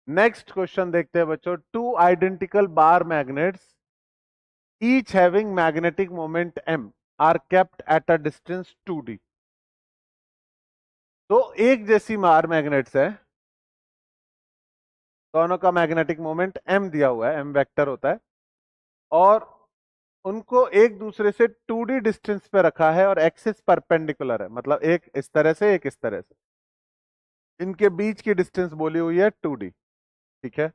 Next question देखते हैं बच्चों। Two identical bar magnets each having magnetic moment m are kept at a distance 2d। तो एक जैसी बार मैग्नेट्स है, दोनों का मैग्नेटिक मोमेंट m दिया हुआ है, m वेक्टर होता है, और उनको एक दूसरे से 2d डिस्टेंस पे रखा है और एक्सिस परपेंडिकुलर है, मतलब एक इस तरह से एक इस तरह से, इनके बीच की डिस्टेंस बोली हुई है 2d। ठीक है।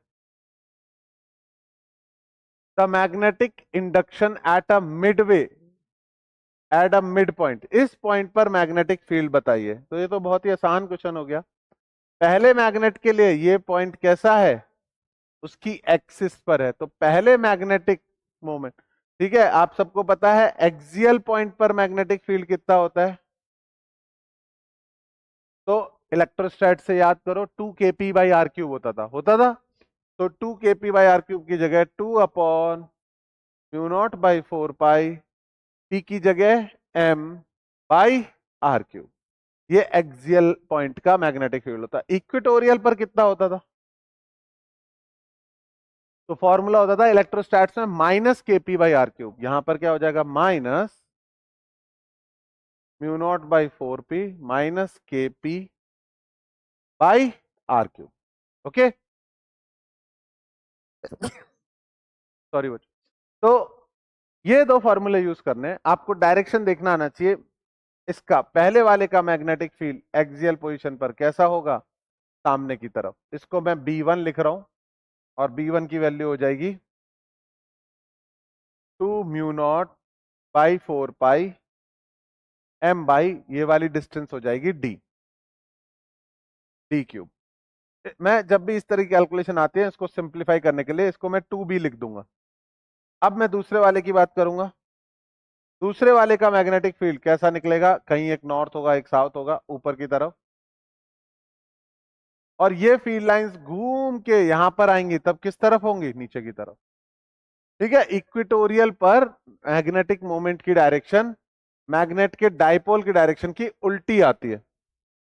The magnetic induction at a Midway at a mid point, इस पॉइंट पर मैग्नेटिक फील्ड बताइए। तो ये तो बहुत ही आसान क्वेश्चन हो गया। पहले मैग्नेट के लिए ये पॉइंट कैसा है, उसकी एक्सिस पर है, तो पहले मैग्नेटिक मोमेंट। ठीक है, आप सबको पता है एक्सियल पॉइंट पर मैग्नेटिक फील्ड कितना होता है। तो इलेक्ट्रोस्टैट से याद करो, 2 kp/r³ होता था। तो 2 kp/r³ की जगह 2/म्यू0/4 पाई, p की जगह m/r³। ये एक्सियल पॉइंट का मैग्नेटिक फील्ड होता है। इक्वेटोरियल पर कितना होता था, तो फॉर्मूला होता था इलेक्ट्रोस्टैट्स में -kp/r³। यहां पर क्या हो जाएगा, -म्यू0/4p -kp/r³। ओके, सॉरी बच्चों। तो ये दो फॉर्मूले यूज करने हैं, आपको डायरेक्शन देखना आना चाहिए। इसका पहले वाले का मैग्नेटिक फील्ड एक्सियल पोजीशन पर कैसा होगा, सामने की तरफ। इसको मैं B1 लिख रहा हूं, और B1 की वैल्यू हो जाएगी 2म्यू0/4 पाई m/ ये वाली डिस्टेंस हो जाएगी d³ मैं जब भी इस तरह की कैलकुलेशन आती है, इसको सिंप्लीफाई करने के लिए इसको मैं 2b लिख दूंगा। अब मैं दूसरे वाले की बात करूंगा। दूसरे वाले का मैग्नेटिक फील्ड कैसा निकलेगा, कहीं एक नॉर्थ होगा एक साउथ होगा ऊपर की तरफ, और ये फील्ड लाइंस घूम के यहां पर आएंगी, तब किस तरफ होंगी, नीचे की तरफ। ठीक है, इक्वेटोरियल पर मैग्नेटिक मोमेंट की डायरेक्शन मैग्नेट के डाइपोल की डायरेक्शन की उल्टी आती है।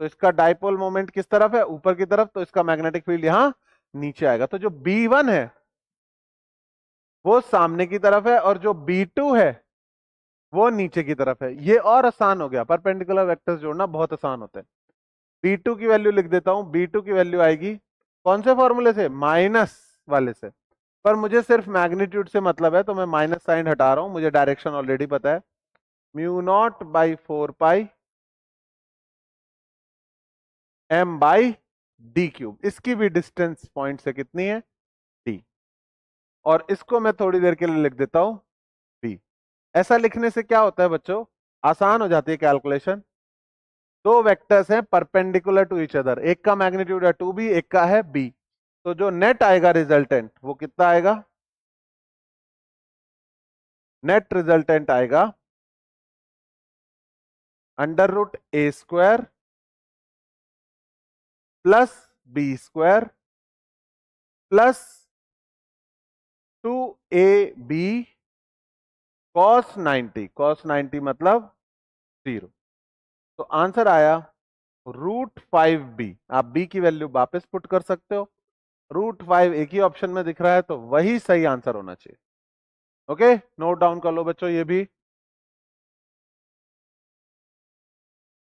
तो इसका डाइपोल मोमेंट किस तरफ है, ऊपर की तरफ, तो इसका मैग्नेटिक फील्ड यहां नीचे आएगा। तो जो B1 है वो सामने की तरफ है, और जो B2 है वो नीचे की तरफ है। ये और आसान हो गया, परपेंडिकुलर वेक्टर्स जोड़ना बहुत आसान होता है। B2 की वैल्यू लिख देता हूं। B2 की वैल्यू आएगी कौन से फॉर्मूले से, माइनस वाले से, पर मुझे सिर्फ मैग्नीट्यूड से मतलब है, तो मैं माइनस साइन हटा रहा हूं, मुझे डायरेक्शन ऑलरेडी पता है। म्यू0/4 पाई m/d³, इसकी भी डिस्टेंस पॉइंट से कितनी है, d। और इसको मैं थोड़ी देर के लिए लिख देता हूं b। ऐसा लिखने से क्या होता है बच्चों, आसान हो जाती है कैलकुलेशन। दो वेक्टर्स हैं परपेंडिकुलर टू ईच अदर, एक का मैग्नीट्यूड है 2b, एक का है b। तो जो नेट आएगा रिजल्टेंट वो कितना आएगा, नेट रिजल्टेंट आएगा √a² plus b² plus 2ab cos 90 मतलब 0। तो आंसर आया √5b। आप b की वैल्यू वापस पुट कर सकते हो, √5 एक ही ऑप्शन में दिख रहा है, तो वही सही आंसर होना चाहिए। ओके, नोट डाउन कर लो बच्चों ये भी।